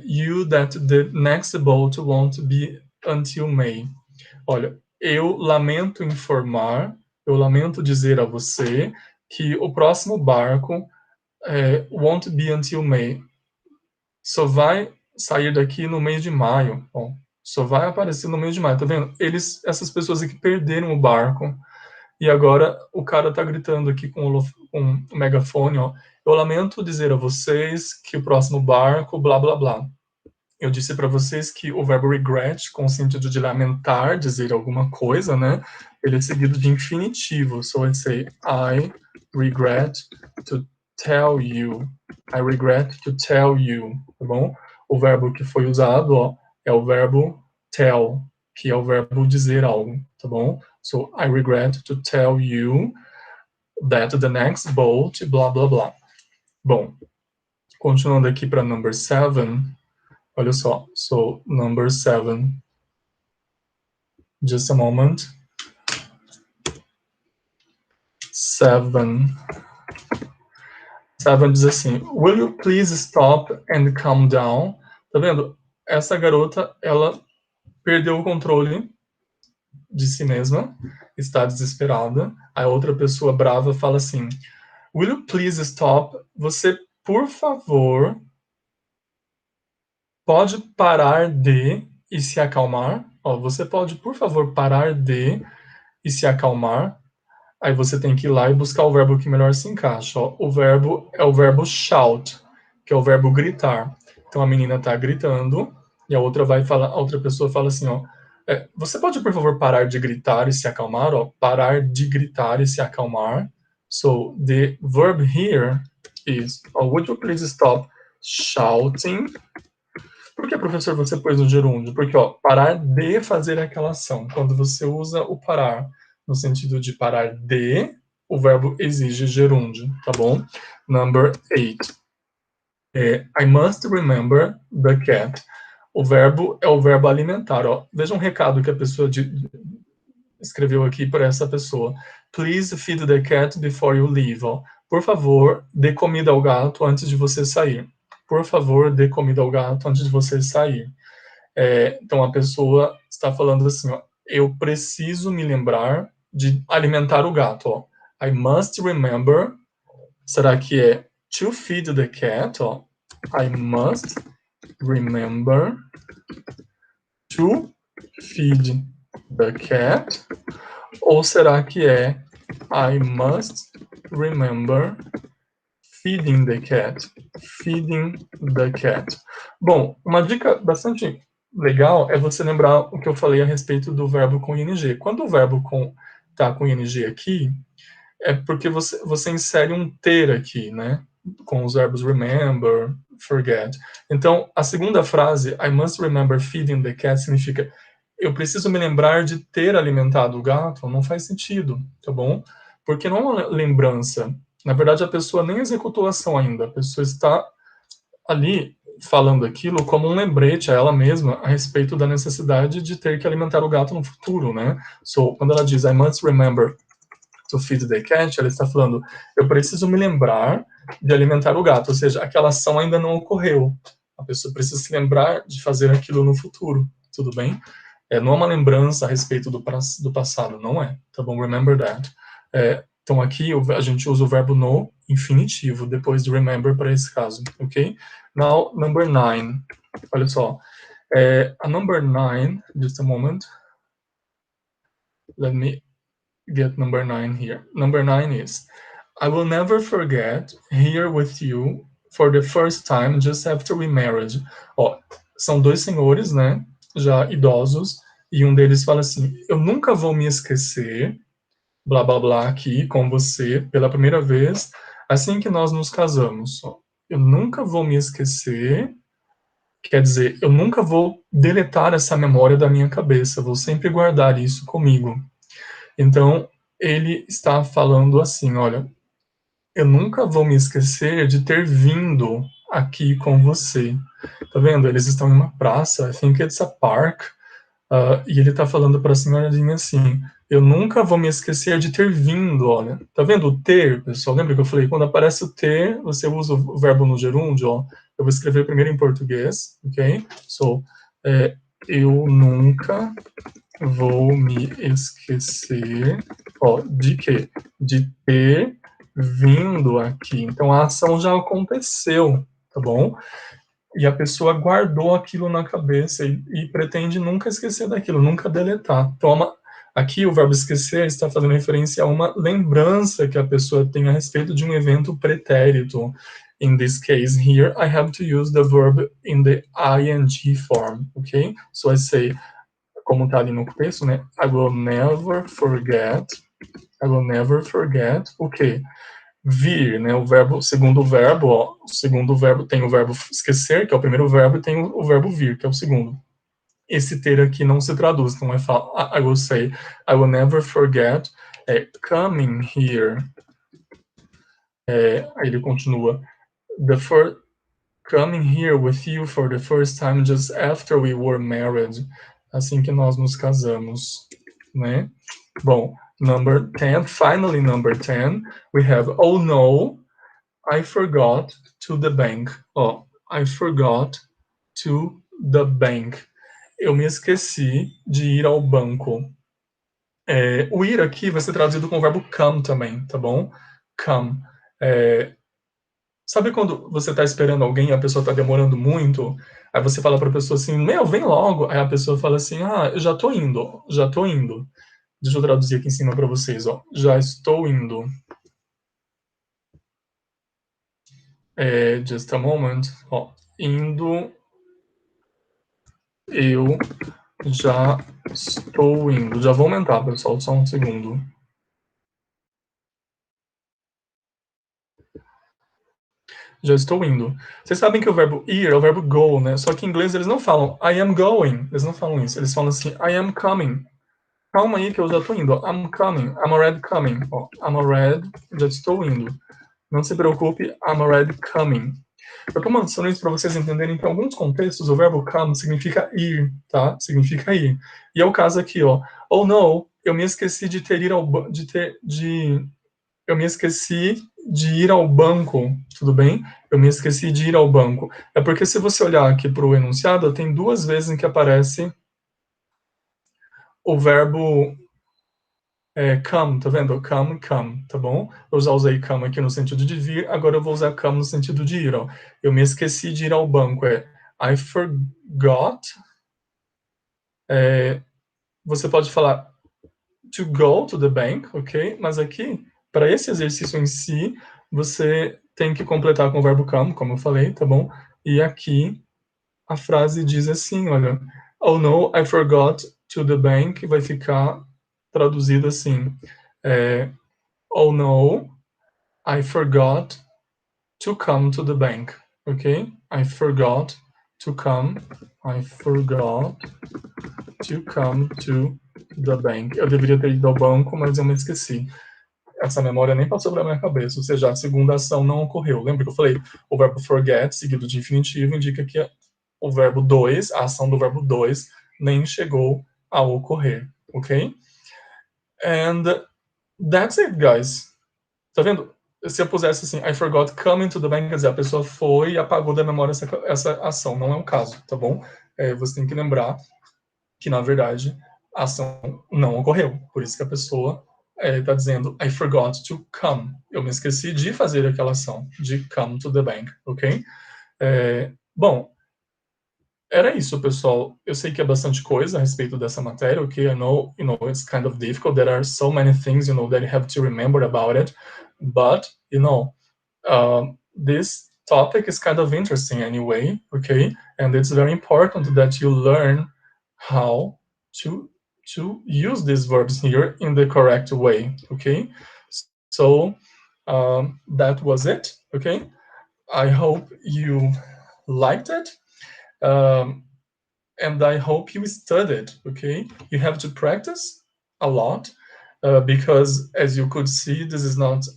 you that the next boat won't be until May. Olha, eu lamento informar, eu lamento dizer a você que o próximo barco won't be until May. Só vai sair daqui no mês de maio. Bom, só vai aparecer no mês de maio, tá vendo? Essas pessoas aqui perderam o barco e agora o cara tá gritando aqui com o megafone, ó. Eu lamento dizer a vocês que o próximo barco, blá blá blá. Eu disse para vocês que o verbo regret, com o sentido de lamentar, dizer alguma coisa, né? Ele é seguido de infinitivo. So I say, I regret to tell you. I regret to tell you, tá bom? O verbo que foi usado, ó, é o verbo tell, que é o verbo dizer algo, tá bom? So I regret to tell you that the next boat, blá blá blá. Bom, continuando aqui para number 7. Olha só, so number 7. Just a moment. 7. 7 diz assim, will you please stop and calm down? Tá vendo? Essa garota, ela perdeu o controle de si mesma, está desesperada. A outra pessoa brava fala assim, will you please stop? Você, por favor, pode parar de e se acalmar? Ó, você pode, por favor, parar de e se acalmar? Aí você tem que ir lá e buscar o verbo que melhor se encaixa. Ó. O verbo é o verbo shout, que é o verbo gritar. Então a menina está gritando e a outra pessoa fala assim, ó, você pode por favor parar de gritar e se acalmar? Ó, parar de gritar e se acalmar. So the verb here is, would you please stop shouting? Por que, professor, você pôs o gerúndio? Porque, ó, parar de fazer aquela ação. Quando você usa o parar no sentido de parar de, o verbo exige gerúndio, tá bom? Number 8. I must remember the cat. O verbo é o verbo alimentar, ó. Veja um recado que a pessoa escreveu aqui para essa pessoa. Please feed the cat before you leave. Ó. Por favor, dê comida ao gato antes de você sair. Por favor, dê comida ao gato antes de você sair. Então a pessoa está falando assim, ó, eu preciso me lembrar de alimentar o gato. Ó. I must remember. Será que é to feed the cat? Ó. I must remember to feed the cat. Ou será que é I must remember feeding the cat? Feeding the cat. Bom, uma dica bastante legal é você lembrar o que eu falei a respeito do verbo com ing. Quando o verbo tá com ing aqui, é porque você insere um ter aqui, né? Com os verbos remember, forget. Então, a segunda frase, I must remember feeding the cat, significa eu preciso me lembrar de ter alimentado o gato. Não faz sentido, tá bom? Porque não é uma lembrança. Na verdade, a pessoa nem executou a ação ainda. A pessoa está ali falando aquilo como um lembrete a ela mesma a respeito da necessidade de ter que alimentar o gato no futuro, né? So, quando ela diz I must remember to feed the cat, ela está falando, eu preciso me lembrar de alimentar o gato, ou seja, aquela ação ainda não ocorreu. A pessoa precisa se lembrar de fazer aquilo no futuro, tudo bem? Não é uma lembrança a respeito do passado, não é, tá bom? Remember that. Então aqui a gente usa o verbo no infinitivo depois de remember para esse caso, ok? Now, number 9. Olha só. A number 9, just a moment. Let me get number 9 here. Number 9 is, I will never forget here with you for the first time just after we married. Ó, são dois senhores, né, já idosos, e um deles fala assim, eu nunca vou me esquecer, blá blá blá, aqui com você, pela primeira vez, assim que nós nos casamos. Ó, eu nunca vou me esquecer, quer dizer, eu nunca vou deletar essa memória da minha cabeça, vou sempre guardar isso comigo. Então, ele está falando assim, olha, eu nunca vou me esquecer de ter vindo aqui com você. Tá vendo? Eles estão em uma praça, I think it's a park, e ele tá falando para a senhorinha assim, eu nunca vou me esquecer de ter vindo, olha. Tá vendo o ter, pessoal? Lembra que eu falei, quando aparece o ter, você usa o verbo no gerúndio, ó. Eu vou escrever primeiro em português, ok? So, eu nunca vou me esquecer, ó, de quê? De ter vindo aqui. Então a ação já aconteceu, tá bom? E a pessoa guardou aquilo na cabeça e pretende nunca esquecer daquilo, nunca deletar. Então, aqui o verbo esquecer está fazendo referência a uma lembrança que a pessoa tem a respeito de um evento pretérito. In this case here, I have to use the verb in the ing form, okay? So I say, como está ali no texto, né? I will never forget. I will never forget o quê? Vir, né? O verbo, o segundo verbo tem o verbo esquecer, que é o primeiro verbo, e tem o verbo vir, que é o segundo. Esse ter aqui não se traduz, então I will say, I will never forget coming here. Aí ele continua, coming here with you for the first time just after we were married, assim que nós nos casamos, né? Bom, number 10, finally number 10, we have, oh no, I forgot to the bank. Ó, I forgot to the bank. Eu me esqueci de ir ao banco. O ir aqui vai ser traduzido com o verbo come também, tá bom? Come. Sabe quando você está esperando alguém e a pessoa está demorando muito? Aí você fala para a pessoa assim, meu, vem logo. Aí a pessoa fala assim, eu já tô indo, já tô indo. Deixa eu traduzir aqui em cima para vocês, ó. Já estou indo. Just a moment. Ó, indo, eu já estou indo. Já vou aumentar, pessoal, só um segundo. Já estou indo. Vocês sabem que o verbo ir é o verbo go, né? Só que em inglês eles não falam I am going. Eles não falam isso. Eles falam assim I am coming. Calma aí que eu já estou indo. I'm coming. I'm already coming. Ó, I'm already. Já estou indo. Não se preocupe. I'm already coming. Eu estou mostrando isso para vocês entenderem que em alguns contextos o verbo come significa ir, tá? Significa ir. E é o caso aqui, ó. Oh no, eu me esqueci de ter ir ao eu me esqueci de ir ao banco, tudo bem? Eu me esqueci de ir ao banco. É porque se você olhar aqui para o enunciado, tem duas vezes em que aparece o verbo come, tá vendo? Come, come, tá bom? Eu já usei come aqui no sentido de vir, agora eu vou usar come no sentido de ir, ó. Eu me esqueci de ir ao banco, I forgot. Você pode falar to go to the bank, ok? Mas aqui, para esse exercício em si, você tem que completar com o verbo come, como eu falei, tá bom? E aqui a frase diz assim, olha, oh no, I forgot to the bank, vai ficar traduzido assim, oh no, I forgot to come to the bank, ok? I forgot to come to the bank. Eu deveria ter ido ao banco, mas eu me esqueci. Essa memória nem passou pela minha cabeça, ou seja, a segunda ação não ocorreu. Lembra que eu falei? O verbo forget, seguido de infinitivo, indica que o verbo 2, a ação do verbo 2, nem chegou a ocorrer, ok? And That's it, guys. Tá vendo? Se eu pusesse assim, I forgot coming to the bank, quer dizer, a pessoa foi e apagou da memória essa ação. Não é um caso, tá bom? Você tem que lembrar que, na verdade, a ação não ocorreu. Por isso que a pessoa está dizendo, I forgot to come. Eu me esqueci de fazer aquela ação, de come to the bank, ok? Bom, era isso, pessoal. Eu sei que é bastante coisa a respeito dessa matéria, ok? I know, it's kind of difficult. There are so many things, that you have to remember about it. But, this topic is kind of interesting anyway, okay? And it's very important that you learn how to use these verbs here in the correct way, okay? So that was it, okay? I hope you liked it. Um, and I hope you studied, okay? You have to practice a lot because, as you could see, this is not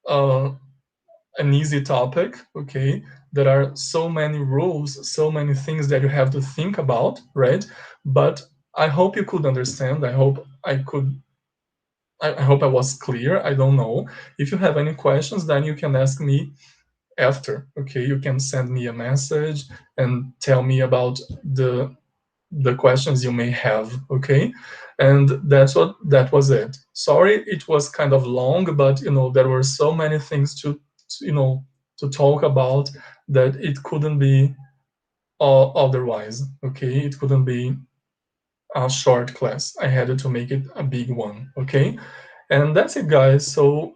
uh, an easy topic, okay? There are so many rules, so many things that you have to think about, right? But I hope you could understand. I hope I could. I hope I was clear. I don't know. If you have any questions, then you can ask me after. Okay, you can send me a message and tell me about the questions you may have, okay? And that was it. Sorry it was kind of long, but there were so many things to talk about that it couldn't be otherwise, okay? It couldn't be a short class. I had to make it a big one, okay? And that's it, guys. So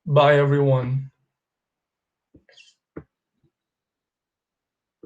bye everyone.